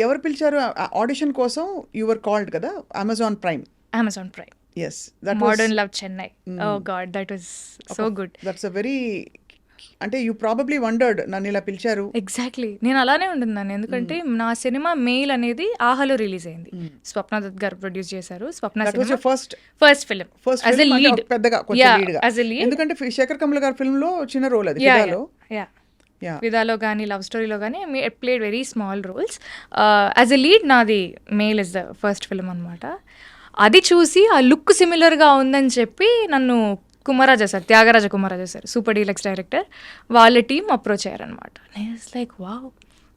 ఎవరు పిలిచారు ఆడిషన్ కోసం? యు వర్ కాల్డ్ కదా, Amazon Prime. Yes, that Modern Love Chennai. Oh God, that was so good. That's a very, అంటే you probably wondered నన్ను ఇలా పిలిచారు. ఎగ్జాక్ట్లీ, నేను అలానే ఉంటున్నాను. ఎందుకంటే నా సినిమా మెయిల్ అనేది ఆహాలో రిలీజ్ అయింది. స్వప్న దత్ గారు ప్రొడ్యూస్ చేశారు. Swapna first film as a lead, పెద్దగా కొంచెం లీడ్గా. ఎందుకంటే శేఖర్ కమల్ గారి ఫిల్మ్ లో చిన్న రోల్ అది. విధాలో కానీ లవ్ స్టోరీలో కానీ played very small roles. As a lead నాది Mail is the first film అనమాట. అది చూసి ఆ లుక్ సిమిలర్గా ఉందని చెప్పి నన్ను Kumararaja sir, Thiagaraja Kumararaja sir, Super Deluxe director, వాళ్ళ టీం అప్రోచ్ అయ్యారనమాట. ఇట్స్ లైక్ వావ్,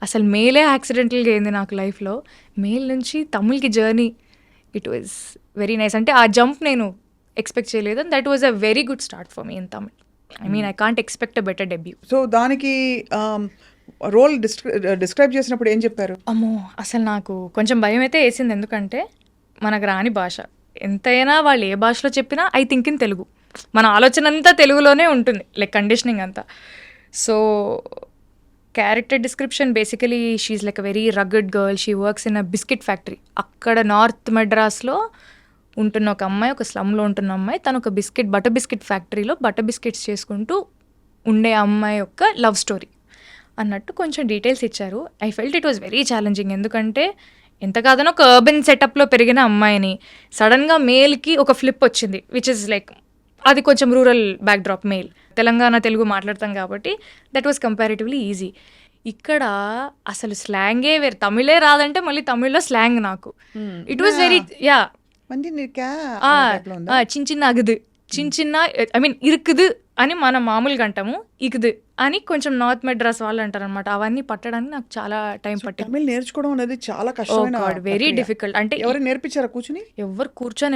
అసలు మెయిలే యాక్సిడెంటల్గా అయింది నాకు లైఫ్లో. మెయిల్ నుంచి తమిళ్కి journey, it was very nice. అంటే ఆ జంప్ నేను ఎక్స్పెక్ట్ చేయలేదు. And that was a very good start for me in Tamil. I can't expect a better debut. So దానికి రోల్ డిస్క్రైబ్ చేసినప్పుడు ఏం చెప్పారు? అమ్మో, అసలు నాకు కొంచెం భయం అయితే వేసింది. ఎందుకంటే మనకు రాని భాష, ఎంతైనా వాళ్ళు ఏ భాషలో చెప్పినా ఐ థింక్ ఇన్ తెలుగు, మన ఆలోచన అంతా తెలుగులోనే ఉంటుంది, లైక్ కండిషనింగ్ అంతా. So character description basically she's like a very rugged girl. She works in a biscuit factory. అక్కడ నార్త్ మెడ్రాస్లో ఉంటున్న ఒక అమ్మాయి, ఒక స్లమ్లో ఉంటున్న అమ్మాయి, తను ఒక బటర్ బిస్కెట్ ఫ్యాక్టరీలో బటర్ బిస్కెట్స్ చేసుకుంటూ ఉండే అమ్మాయి యొక్క లవ్ స్టోరీ అన్నట్టు కొంచెం డీటెయిల్స్ ఇచ్చారు. I felt it was very challenging. ఎందుకంటే ఎంత కాదనో ఒక అర్బన్ సెటప్లో పెరిగిన అమ్మాయిని సడన్గా మేల్కి ఒక ఫ్లిప్ వచ్చింది, విచ్ ఇస్ లైక్, అది కొంచెం rural backdrop, mail, Telangana Telugu మాట్లాడతాం కాబట్టి దట్ వాస్ కంపారిటివ్లీ ఈజీ. ఇక్కడ అసలు స్లాంగే వేరు, తమిళే రాదంటే మళ్ళీ తమిళ్లో స్లాంగ్ నాకు. ఇట్ వాజ్ వెరీ చిన్న చిన్న అగుదు, చిన్న చిన్న, ఐ మీన్ ఇరుకుదు అని మనం మామూలుగా అంటాము, ఇకుదు అని కొంచెం నార్త్ మెడ్రాస్ వాళ్ళు అంటారు అనమాట. అవన్నీ పట్టడానికి నాకు చాలా టైం పట్టింది. తమిళ్ నేర్చుకోవడం అనేది చాలా కష్టమైన, వెరీ డిఫికల్ట్. అంటే ఎవరు నేర్పించారా కూర్చుని?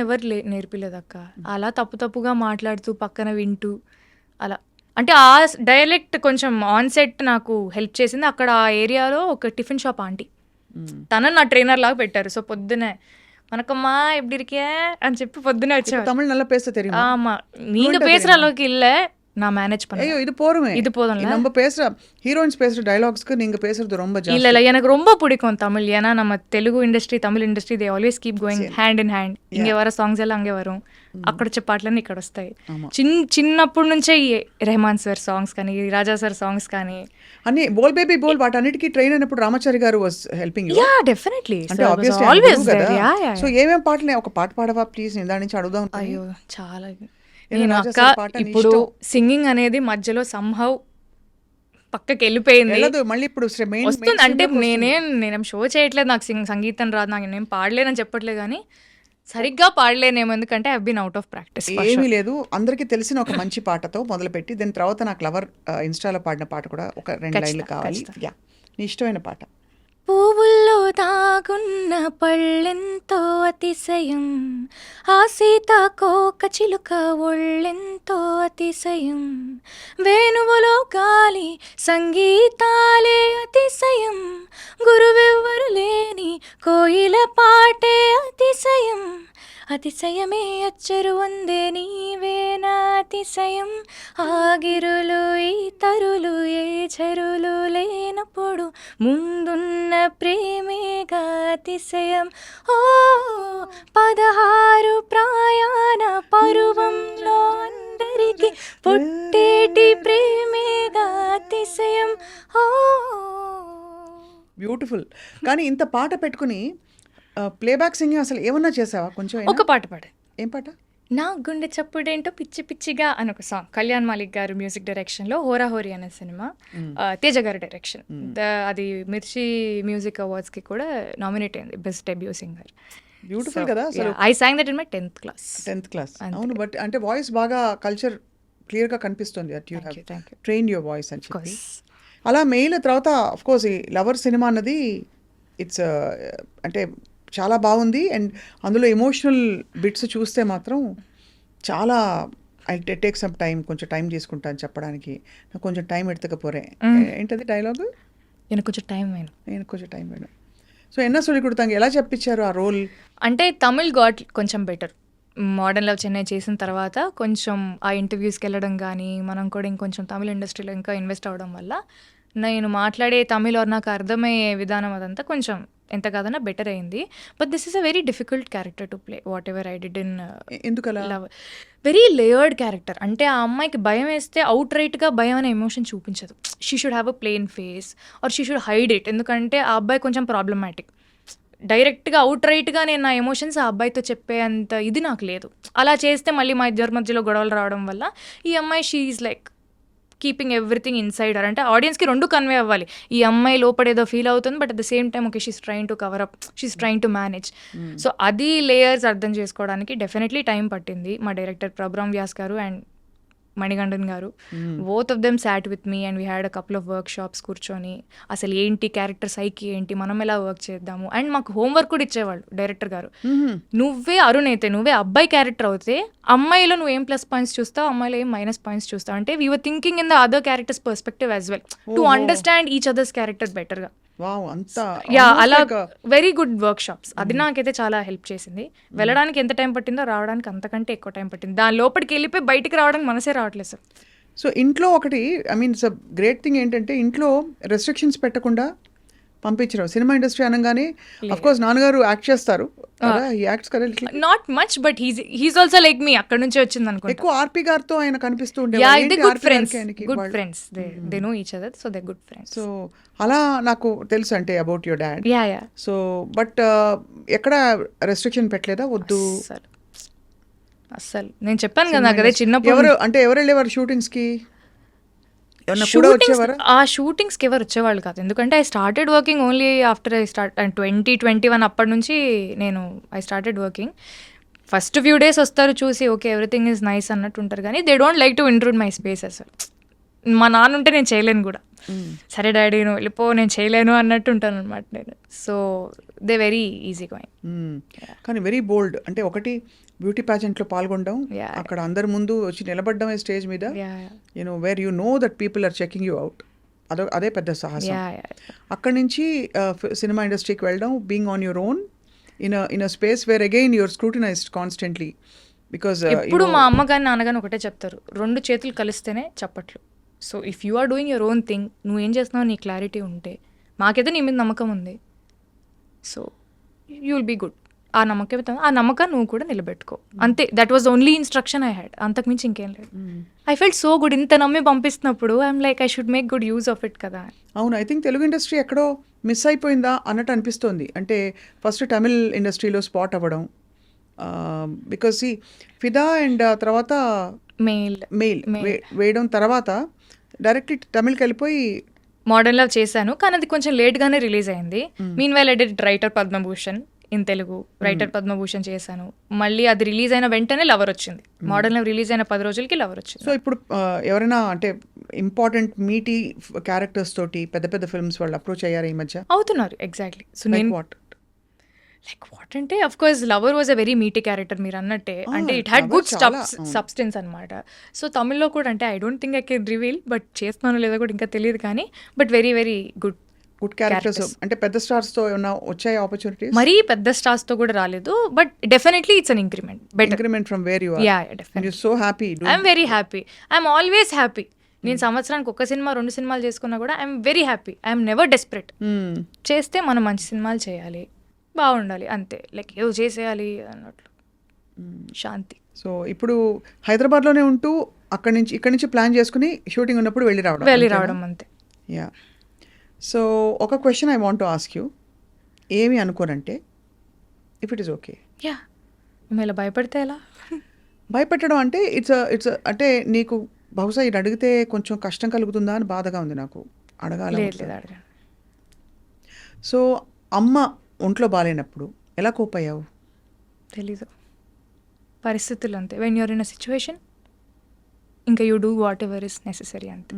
ఎవరు నేర్పిలేదు అక్క. అలా తప్పుగా మాట్లాడుతూ పక్కన వింటూ అలా. అంటే ఆ డైలెక్ట్ కొంచెం ఆన్ సెట్ నాకు హెల్ప్ చేసింది. అక్కడ ఆ ఏరియాలో ఒక టిఫిన్ షాప్ ఆంటీ, తనని నా ట్రైనర్ లాగా పెట్టారు. సో పొద్దునే வணக்கம்மா எப்படி இருக்கே అని చెప్పి పొద్దునే వచ్చేవారు. தமிழ் நல்லா பேச தெரியுமா? ஆமா, நீங்க பேசுற அளவுக்கு இல்ல, நான் மேனேஜ் பண்ணேன். ஐயோ, இது போறமே, இது போதும்ல. நம்ம பேசுற ஹீரோயின்ஸ் பேசுற டயலாக்ஸ்க்கு நீங்க பேசுறது ரொம்ப ஜாஸ்தி. இல்ல எனக்கு ரொம்ப பிடிக்கும் தமிழ். ஏன்னா நம்ம Telugu industry, Tamil industry, they always keep going hand in hand. ఇంగే వర సాంగ్స్ ఎல்லாம் అంగే వరం, అక్కడ వచ్చే పాటలన్నీ ఇక్కడ వస్తాయి. చిన్నప్పటి నుంచే రెహమాన్ సార్ సాంగ్స్ కానీ, రాజా సార్ సాంగ్స్ కానీ అన్ని, బోల్ బేబీ బోల్, వాటన్నిటికీ ట్రైన్ అయినప్పుడు రామాచారి గారు was helping you. Yeah definitely, అంటే ఆబ్వియస్లీ ఆల్వేస్ దేర్. సో ఏమేం పాటలు, ఒక పాట పాడవా ప్లీజ్, నేను దాని నుంచి అడుగుదాం. అయ్యో చాలా. నేను అక్క ఇప్పుడు సింగింగ్ అనేది మధ్యలో సంహౌ పక్కకి వెళ్ళిపోయింది, మళ్ళీ ఇప్పుడు వస్తుంది. అంటే నేనేం షో చేయట్లేదు, నాకు సంగీతం రాదు, నాకు నేను పాడలేనని చెప్పట్లేదు, కానీ సరిగ్గా పాడలేనేమో, ఎందుకంటే I been out of practice. ఏమీ లేదు, అందరికీ తెలిసిన ఒక మంచి పాటతో మొదలుపెట్టి దాని తర్వాత నాకు లవర్ ఇన్స్టాలో పాడిన పాట కూడా ఒక 2 లైన్లు కావాలి. యా, నీ ఇష్టమైన పాట. పువ్వుల్లో దాగున్న పళ్ళెంతో అతిశయం, ఆ సీతాకోక చిలుక ఒళ్ళెంతో అతిశయం, వేణువులో గాలి సంగీతాలే అతిశయం, గురువెవ్వరు లేని కోయిల పాటే అతిశయం, అతిశయమే అచ్చరు వందే నీవేనా అతిశయం, ఆగిరులు ఈ తరులు ఏ చెరులు లేనప్పుడు ముందున్న ప్రేమేగా అతిశయం, ఓ 16 ప్రయాణ పరువంలో అందరికీ పుట్టేటి ప్రేమేగా అతిశయం. ఓ బ్యూటిఫుల్. కానీ ఇంత పాట పెట్టుకుని ప్లేబ్యాక్ సింగింగ్ అసలు ఏమన్నా చేసావా? కొంచెం ఒక పాట పాడా. ఏం పాట? నా గుండె చప్పుడేంటో పిచ్చి పిచ్చిగా అని ఒక సాంగ్, కళ్యాణ్ మాలిక్ గారు మ్యూజిక్ డైరెక్షన్లో, హోరాహోరీ అనే సినిమా, తేజ గారి డైరెక్షన్. అది మిర్చి మ్యూజిక్ అవార్డ్స్కి కూడా నామినేట్ అయింది బెస్ట్ డెబ్యూ సింగర్. బ్యూటిఫుల్ కదా అసలు. I song that in my 10th class. అవును, బట్ అంటే వాయిస్ బాగా కల్చర్ క్లియర్గా కనిపిస్తుంది. That you have train your voice అని చెప్పి. అలా మెయిల్ తర్వాత ఆఫ్ కోర్స్ ఈ లవర్ సినిమా అన్నది ఇట్స్ అంటే చాలా బాగుంది. అండ్ అందులో ఎమోషనల్ బిట్స్ చూస్తే మాత్రం చాలా ఐ టేక్ సమ్ టైం, కొంచెం టైం తీసుకుంటాను చెప్పడానికి, నాకు కొంచెం టైం ఎడతకపోరే. ఏంటది డైలాగ్? எனக்கு కొంచెం టైం వేணும். సో ఎన్న சொல்லி கொடுத்தாங்க, ఎలా చెప్పించారు ఆ రోల్? అంటే తమిళ్ గాట్ కొంచెం బెటర్. మోడర్న్ లవ్ చెన్నై చేసిన తర్వాత కొంచెం ఆ ఇంటర్వ్యూస్కి వెళ్ళడం కానీ, మనం కూడా ఇంకొంచెం తమిళ ఇండస్ట్రీలో ఇంకా ఇన్వెస్ట్ అవ్వడం వల్ల నేను మాట్లాడే తమిళ్ నాకు అర్థమయ్యే విధానం అదంతా కొంచెం ఎంత కాదన్నా బెటర్ అయింది. But this is a very difficult character to play what ever I did in ఎందుకలా? లవ్. Very layered character. అంటే ఆ అమ్మాయికి భయం వేస్తే అవుట్ రైట్గా భయం అనే ఎమోషన్ చూపించదు. She should have a plain face or she should hide it. ఎందుకంటే ఆ అబ్బాయి కొంచెం ప్రాబ్లమాటిక్. డైరెక్ట్గా అవుట్ రైట్గా నేను నా ఎమోషన్స్ ఆ అబ్బాయితో చెప్పే అంత ఇది నాకు లేదు. అలా చేస్తే మళ్ళీ మా ఇద్దరి మధ్యలో గొడవలు రావడం వల్ల ఈ అమ్మాయి she is like keeping everything inside her. అంటే ఆడియన్స్కి రెండు కన్వే అవ్వాలి. ఈ అమ్మాయి లోపడేదో ఫీల్ అవుతుంది, but at the same time okay she's trying to cover up, she's trying to manage. So అది లేయర్స్ అర్థం చేసుకోవడానికి డెఫినెట్లీ టైం పట్టింది. మా డైరెక్టర్ ప్రభురామ్ వ్యాస్ గారు అండ్ మణిగండన్ గారు, both of them sat with me and we had a couple of work shops కూర్చొని అసలు ఏంటి క్యారెక్టర్ సైకి ఏంటి, మనం ఎలా వర్క్ చేద్దాము. అండ్ మాకు హోంవర్క్ కూడా ఇచ్చేవాళ్ళు డైరెక్టర్ గారు. నువ్వే అరుణ్ అయితే, నువ్వే అబ్బాయి క్యారెక్టర్ అవుతే అమ్మాయిలో నువ్వు ఏం ప్లస్ పాయింట్స్ చూస్తావు, అమ్మాయిలో ఏం మైనస్ పాయింట్స్ చూస్తావు. అంటే we were thinking in the other characters perspective as well to understand each others character బెటర్గా. అలా వెరీ గుడ్ వర్క్ షాప్స్. అది నాకైతే చాలా హెల్ప్ చేసింది. వెళ్ళడానికి ఎంత టైం పట్టిందో రావడానికి అంతకంటే ఎక్కువ టైం పట్టింది. దాని లోపలికి వెళ్ళిపోయి బయటికి రావడానికి మనసే రావట్లేదు సార్. సో ఇంట్లో ఒకటి I mean it's great thing ఏంటంటే ఇంట్లో రెస్ట్రిక్షన్స్ పెట్టకుండా పంపించరు. సినిమా ఇండస్ట్రీ అనగానే అఫ్ కోర్స్ నాన్నగారు యాక్ట్ చేస్తారు, not much, but he's also like me. అక్కడ నుంచే వచ్చింది అనుకో. ఎక్కువ ఆర్పి గారితో ఆయన కనిపిస్తూ good friends, they know each other, so they good friends. So అలా నాకు తెలుసు అంటే about your dad. So but ఎక్కడ రెస్ట్రిక్షన్ పెట్టలేదా, వద్దు అస్సలు? నేను చెప్పాను కదా నాకు అదే చిన్నప్పుడు. ఎవరు వెళ్ళేవారు షూటింగ్స్ కి? ఆ షూటింగ్స్కి ఎవరు వచ్చేవాళ్ళు కాదు. ఎందుకంటే I started working only after 2021. అప్పటి నుంచి నేను I started working. First few days వస్తారు చూసి ఓకే ఎవ్రీథింగ్ ఈజ్ నైస్ అన్నట్టు ఉంటారు, కానీ they don't like to intrude my space అసలు. మా నాన్న ఉంటే నేను చేయలేను కూడా. సరే డాడీ నువ్వు వెళ్ళిపో, నేను చేయలేను అన్నట్టు ఉంటాను అనమాట నేను. So they very easy going. కానీ వెరీ బోల్డ్. అంటే ఒకటి బ్యూటీ ప్యాజెంట్లో పాల్గొనడం, అక్కడ అందరి ముందు వచ్చి నిలబడడం స్టేజ్ మీద, you know where you know that people are checking you out, అదే పెద్ద సాహసం. అక్కడి నుంచి సినిమా ఇండస్ట్రీకి వెళ్ళడం, being on your own in a space where again your scrutinised constantly. Because ఇప్పుడు మా అమ్మ కానీ నాన్నగాని ఒకటే చెప్తారు, రెండు చేతులు కలిస్తేనే చప్పట్లు. So if you are doing your own thing, నువ్వు ఏం చేస్తున్నావు నీ క్లారిటీ ఉంటే, మాకైతే నీ మీద నమ్మకం ఉంది, so you will be good. ఆ నమ్మకం నువ్వు కూడా నిలబెట్టుకో అంతే. That was only instruction I had, అంతకుమించి ఇంకేం లేదు. I felt so good. ఇంత నమ్మి పంపిస్తున్నప్పుడు I'm like I should make good use of it కదా. అవును, ఐ థింక్ తెలుగు ఇండస్ట్రీ ఎక్కడో మిస్ అయిపోయిందా అన్నట్టు అనిపిస్తోంది. అంటే ఫస్ట్ తమిళ్ ఇండస్ట్రీలో స్పాట్ అవ్వడం, బికాస్ ఈ ఫిదా అండ్ తర్వాత మెయిల్ వేయడం, తర్వాత డైరెక్ట్లీ తమిళ్కి వెళ్ళిపోయి మోడర్న్ లవ్ చేశాను, కానీ అది కొంచెం లేట్గానే రిలీజ్ అయింది. Mean while I did writer Padma Bhushan in Telugu. Writer Padma Bhushan చేశాను. మళ్ళీ అది రిలీజ్ అయిన వెంటనే లవర్ వచ్చింది. మోడర్న్ లవ్ రిలీజ్ అయిన 10 రోజులకి లవర్ వచ్చింది. సో ఇప్పుడు ఎవరైనా అంటే ఇంపార్టెంట్ మీటీ క్యారెక్టర్స్ తోటి పెద్ద పెద్ద ఫిల్మ్స్ వాళ్ళు అప్రోచ్ అయ్యారు ఈ మధ్య? అవుతున్నారు. ఎగ్జాక్ట్లీ. సో నేను వాట్ అంటే of course lover was a very Meitei character మీరు అన్నట్టే. అంటే ఇట్ హ్యాడ్ గుడ్ సబ్స్టెన్స్ అనమాట. సో తమిళ్లో కూడా అంటే I don't think I can reveal, but చేస్తున్నాను లేదా కూడా ఇంకా తెలియదు, కానీ but very very good characters. అంటే పెద్ద స్టార్స్ తో ఏమైనా వచ్చాయి ఆపర్చునిటీస్? మరీ పెద్ద స్టార్స్ తో కూడా రాలేదు, but definitely it's an increment from where you are. Yeah definitely. So happy. I'm very happy. I'm always happy. నేను సంవత్సరానికి 1 సినిమా 2 సినిమాలు చేసుకున్నా కూడా I'm very happy. I'm never desperate. చేస్తే మనం మంచి సినిమాలు చేయాలి, బాగుండాలి, అంతే. లైక్ ఏదో చేసేయాలి అన్నట్లు శాంతి. సో ఇప్పుడు హైదరాబాద్లోనే ఉంటూ ఇక్కడి నుంచి ప్లాన్ చేసుకుని షూటింగ్ ఉన్నప్పుడు వెళ్ళి రావడం అంతే. యా. సో ఒక question I want to ask you. ఏమి అనుకోనంటే, if it is okay. Yeah. మేము ఇలా భయపడితే ఎలా? భయపెట్టడం అంటే ఇట్స్ అంటే నీకు బహుశా ఇది అడిగితే కొంచెం కష్టం కలుగుతుందా అని బాధగా ఉంది నాకు, అడగాలి. సో అమ్మ ఒంట్లో బాగాలేనప్పుడు ఎలా కోప్ అయ్యావు? తెలీదు, పరిస్థితులు అంతే. When you're in a situation ఇంకా you do whatever is necessary అంతే.